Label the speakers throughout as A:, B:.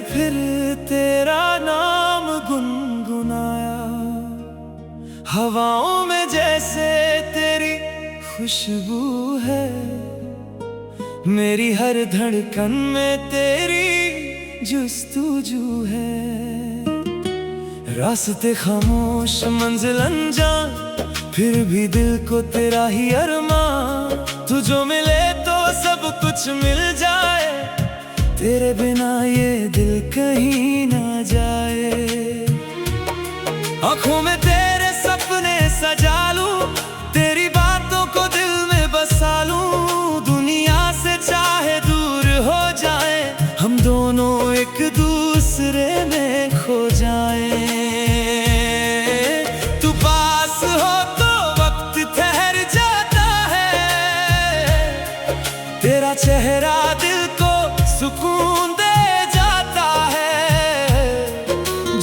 A: फिर तेरा नाम गुनगुनाया, हवाओं में जैसे तेरी खुशबू है। मेरी हर धड़कन में तेरी जुस्तुजू है। रास्ते खामोश मंजिल अनजान, फिर भी दिल को तेरा ही अरमान। तू जो मिले तो सब कुछ मिल जाए, तेरे बिना ये दिल कहीं ना जाए। आँखों में तेरे सपने सजा लूं, तेरी बातों को दिल में बसा लूं। दुनिया से चाहे दूर हो जाए, हम दोनों एक दूसरे में खो जाए। तू पास हो तो वक्त ठहर जाता है, तेरा चेहरा दिल को सुकून दे जाता है।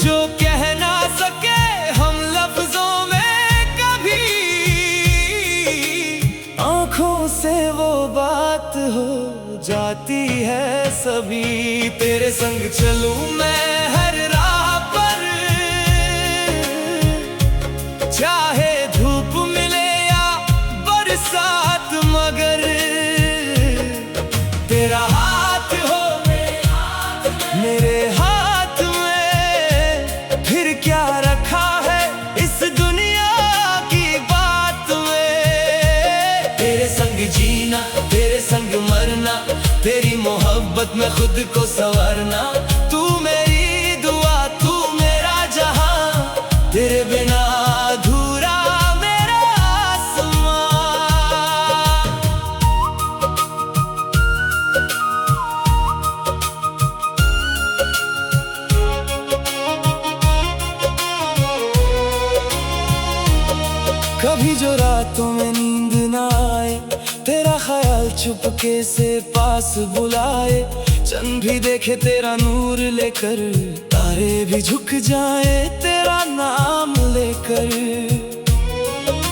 A: जो कह ना सके हम लफ्जों में कभी, आंखों से वो बात हो जाती है सभी। तेरे संग चलूं मैं हर राह पर, चाहे धूप मिले या बरसात, मगर तेरा हाथ हो मेरे हाथ में। फिर क्या रखा है इस दुनिया की बात में। तेरे संग जीना, तेरे संग मरना, तेरी मोहब्बत में खुद को संवारना। तू मेरी दुआ, तू मेरा जहां, तेरे बिना अधूरा मेरा आसमां। कभी जो रातों में नींद ना आए, तेरा ख्याल चुपके से पास बुलाए। चंद भी देखे तेरा नूर लेकर, तारे भी झुक जाए तेरा नाम लेकर।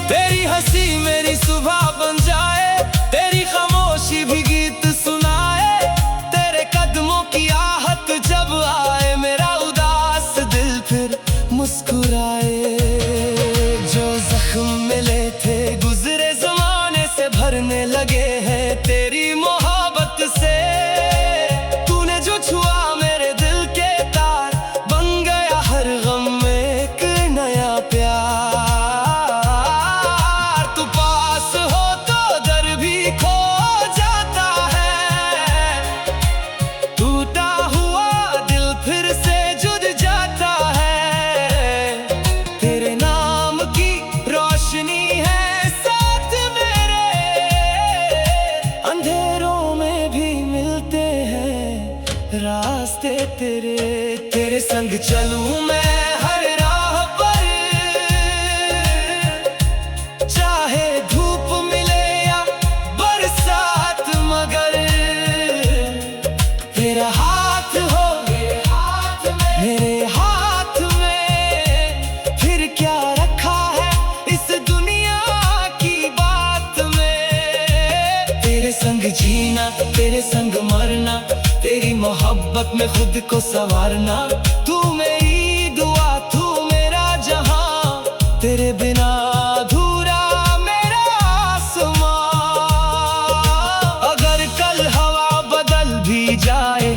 A: तेरी हंसी मेरी सुबह बन जाए, तेरी खामोशी भी गीत सुनाए। तेरे कदमों की आहट जब आए, मेरा उदास दिल फिर मुस्कुराए। जो जख्म मिले थे गुजरे जमाने से भरने लगे हैं तेरी मोहब्बत से। तूने जो छुआ मेरे दिल के तार, बन गया हर गम में एक नया प्यार। तू पास हो तो दर भी खो जाता है, टूटा हुआ दिल फिर से जुड़ जाता है। तेरे नाम की रोशनी है साथ मेरे, अंधेरों में भी मिलते हैं रास्ते तेरे। तेरे संग चलूं मैं हर राह पर, चाहे धूप मिले या बरसात, मगर तेरा हाथ हो मेरे हाथ में। फिर क्या रखा है इस दुनिया की बात में। तेरे संग जीना, तेरे संग मरना, तेरी मोहब्बत में खुद को संवारना। तू मेरी दुआ, तू मेरा जहां, तेरे बिना अधूरा मेरा आसमां। अगर कल हवा बदल भी जाए,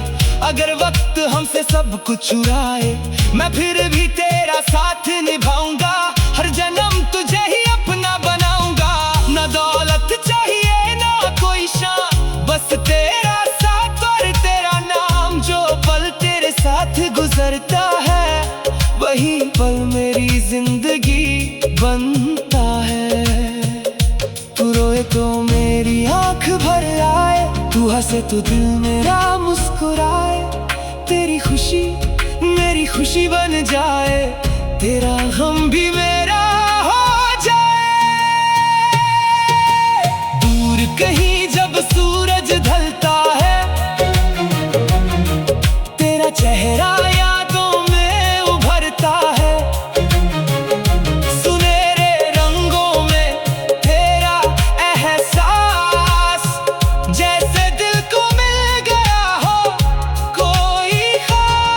A: अगर वक्त हमसे सब कुछ चुराए, मैं फिर भी तेरा साथ निभाऊंगा। हर जन्म तुझे ही अपना बनाऊंगा। ना दौलत चाहिए ना कोई शान, बस तेरा साथ और तेरा नाम। जो पल तेरे साथ गुजरता है, वही पल मेरी जिंदगी बनता है। तू रोए तो मेरी आंख भर आए, तू हंसे तो दिल मेरा मुस्कुराए। तेरी खुशी मेरी खुशी बन जाए, तेरा गम भी मेरा हो जाए। दूर कहीं जब सूरज ढलता है, तेरा चेहरा यादों में उभरता है। सुनहरे रंगों में तेरा एहसास, जैसे दिल को मिल गया हो कोई खास।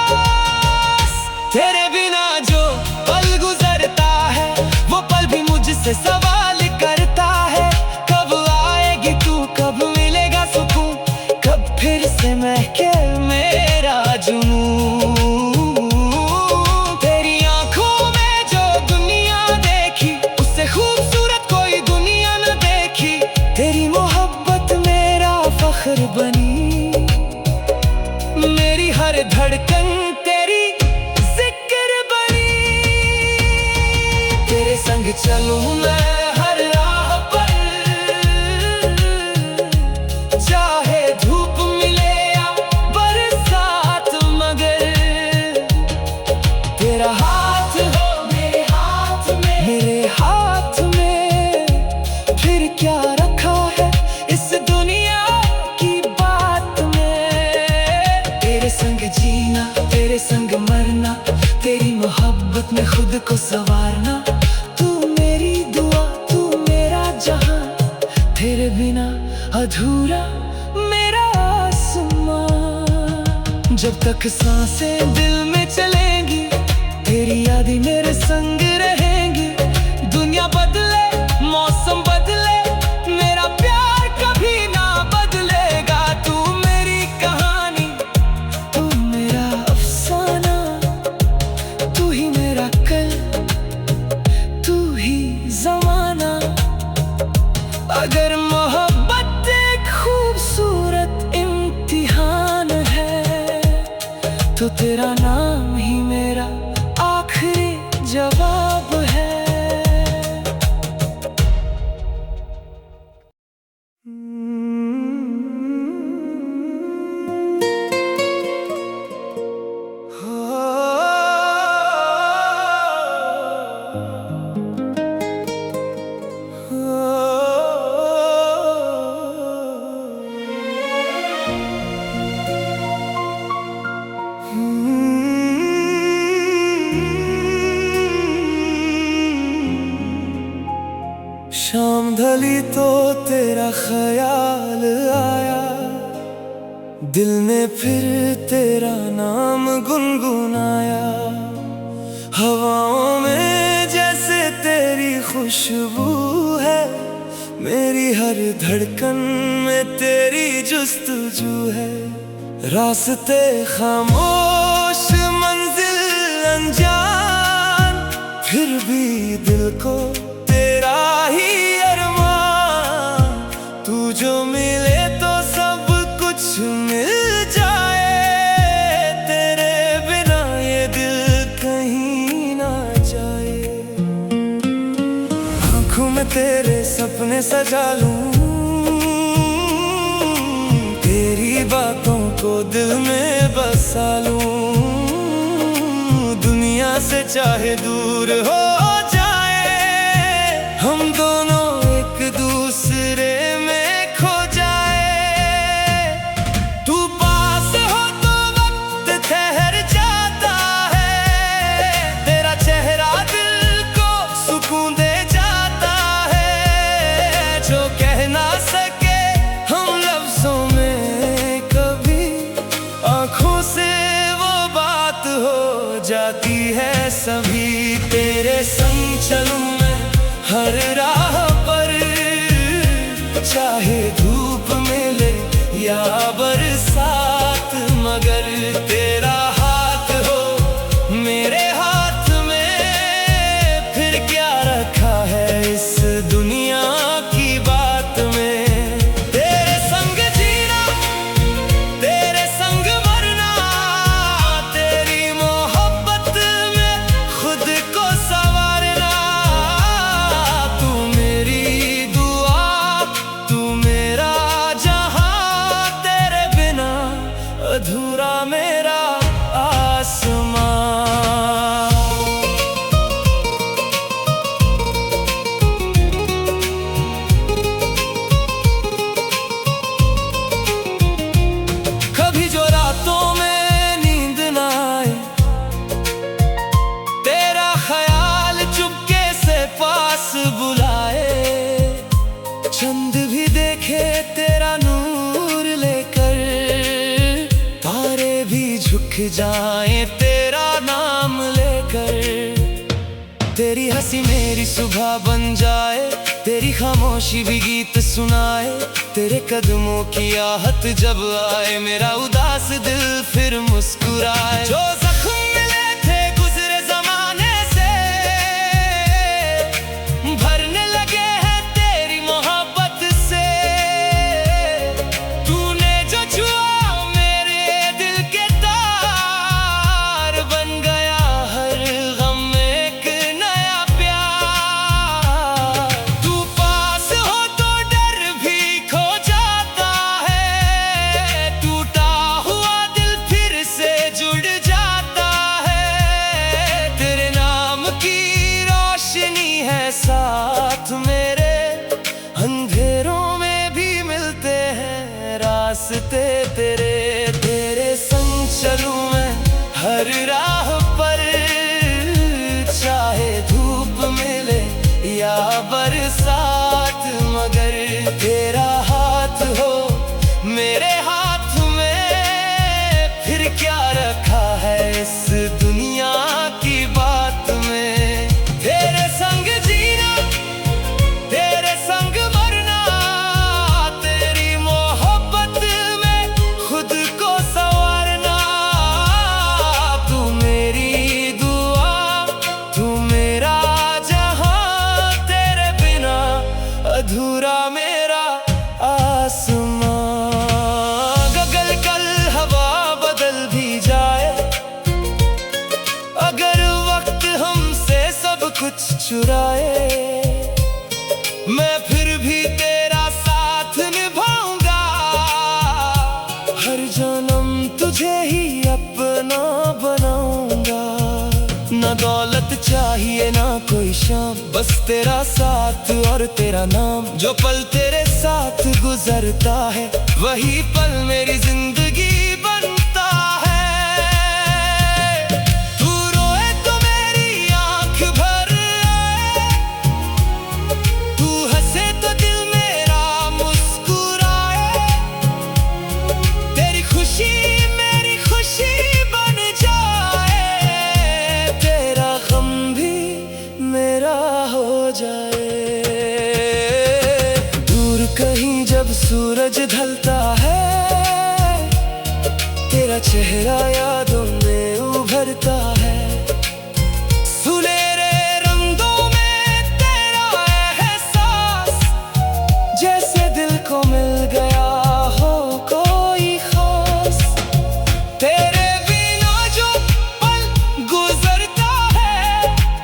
A: चलूं मैं हर राह पर, चाहे धूप मिले या बरसात, मगर तेरा हाथ हो मेरे हाथ में, मेरे हाथ में। फिर क्या रखा है इस दुनिया की बात में। तेरे संग जीना, तेरे संग मरना, तेरी मोहब्बत में खुद को संवारना। तू मेरी दुआ, तू मेरा जहां, तेरे बिना अधूरा मेरा आसमां। जब तक सांसें दिल में चलेंगी, तेरी यादें मेरे संग रहेंगी। दुनिया बदले, मौसम बदले, मेरा प्यार कभी ना बदलेगा। तू मेरी कहानी, तू मेरा अफसाना, तू ही मेरा कल, तू ही ज़माना। अगर मोहब्बत एक खूबसूरत इम्तिहान है, तो तेरा नाम ही मेरा आखिरी जवाब है। शाम ढली तो तेरा ख्याल आया, दिल ने फिर तेरा नाम गुनगुनाया। हवाओं में जैसे तेरी खुशबू है, मेरी हर धड़कन में तेरी जुस्तजू है। रास्ते खामोश, मंजिल अनजान, फिर भी दिल को तेरा ही अरमान। तू जो मिले तो सब कुछ मिल जाए, तेरे बिना ये दिल कहीं ना जाए। आँखों में तेरे सपने सजा लूं, तेरी बातों को दिल में बसा लूं। दुनिया से चाहे दूर हो जाए, हम दोनों एक दूसरे में खो जाए। तू पास हो तो वक्त ठहर जाता है, तेरा चेहरा दिल को सुकून दे जाता है। जो कह ना सके हम लफ्जों में कभी, आँखों से वो बात हो जाती है सभी। तेरे संग चलूं मैं हर राह पर, चाहे धूप मिले या बरसात, मगर तेरा हाथ हो मेरे हाथ में। फिर क्या रखा है इस दुनिया की बात में। तेरे संग जीना, तेरे संग मरना, तेरी मोहब्बत में खुद को संवारना। तू मेरी दुआ, तू मेरा जहां, तेरे बिना अधूरा मेरा आसमां। कभी जो रातों में नींद ना आए, तेरा ख्याल चुपके से पास बुलाए। चंद भी देखे तेरा नूर लेकर, तारे भी झुक जाएं तेरा नाम लेकर। तेरी हंसी मेरी सुबह बन जाए, तेरी खामोशी भी गीत सुनाए। तेरे कदमों की आहट जब आए, मेरा उदास दिल फिर मुस्कुराए। जो जख्म मिले थे गुजरे जमाने से, भरने लगे हैं तेरी मोहब्बत से। तूने जो छुआ मेरे दिल के तार, बन गया हर गम एक नया प्यार। हर राह पर, चाहे धूप मिले या बरसात, मगर तेरा हाथ हो मेरे हाथ में, फिर क्या रखा है इस दुनिया की बात में। तेरे संग जीना, तेरे संग मरना, तेरी मोहब्बत में खुद को संवारना। तू मेरी दुआ, तू मेरा जहां, तेरे बिना अधूरा मेरा आसमां। गगल कल हवा बदल भी जाए, अगर वक्त हमसे सब कुछ चुराए, मैं फिर भी तेरा साथ निभाऊंगा। हर जन्म तुझे ही अपना बनाऊंगा। ना दौलत चाहिए ना कोई शाम, बस तेरा साथ और तेरा नाम। जो पल तेरे साथ गुजरता है, वही पल मेरी जिंदगी बनता है। तू रोए तो मेरी आंख भर आए, तू हंसे तो दिल मेरा मुस्कुराए। तेरी खुशी मेरी खुशी बन जाए, तेरा गम भी मेरा हो जाए। दूर कहीं जब सूरज ढलता है, तेरा चेहरा यादों में उभरता है। सुनहरे रंगों में तेरा एहसास, जैसे दिल को मिल गया हो कोई खास। तेरे बिना जो पल गुजरता है,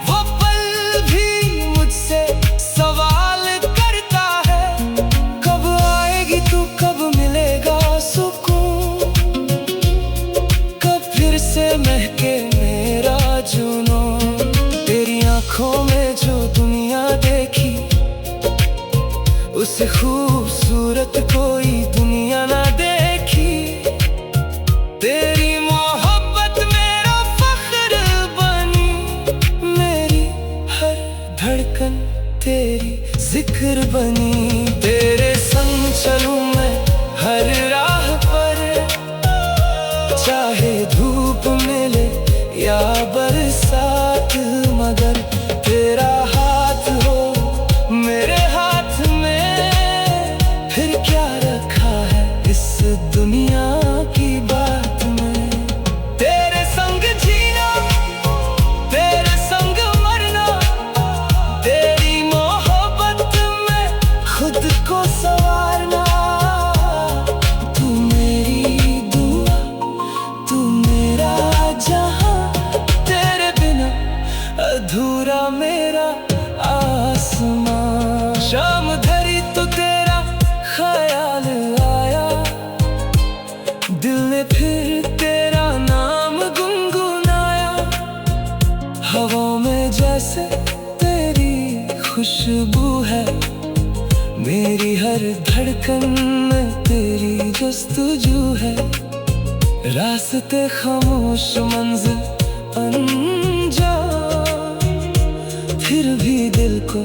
A: वो पल भी मुझसे सवाल करता है। कब आएगी तू, कब मिलेगा सुकून, कब फिर से महके मेरा जुनून। तेरी आंखों में जो दुनिया देखी, उससे खूबसूरत कोई दुनिया ना देखी। तेरी मोहब्बत मेरा फख्र बनी, मेरी हर धड़कन तेरी जिक्र बनी। तेरे संग चलूं मैं हर राह पर, चाहे धूप मिले या बरसात, मगर तेरा हाथ हो मेरे हाथ में, फिर क्या रखा है इस दुनिया की बात में। तेरे संग जीना, तेरे संग मरना, तेरी मोहब्बत में खुद को संवारना। तू मेरी दुआ, तू मेरा जहां, तेरे बिना अधूरा मेरा आसमां। शाम धरी तो तेरा ख्याल आया, दिल ने फिर तेरा नाम गुनगुनाया। हवाओं में जैसे तेरी खुशबू है, मेरी हर धड़कन में तेरी जस्तजू है। रास्ते खामोश मंजिल अनजान, फिर भी दिल को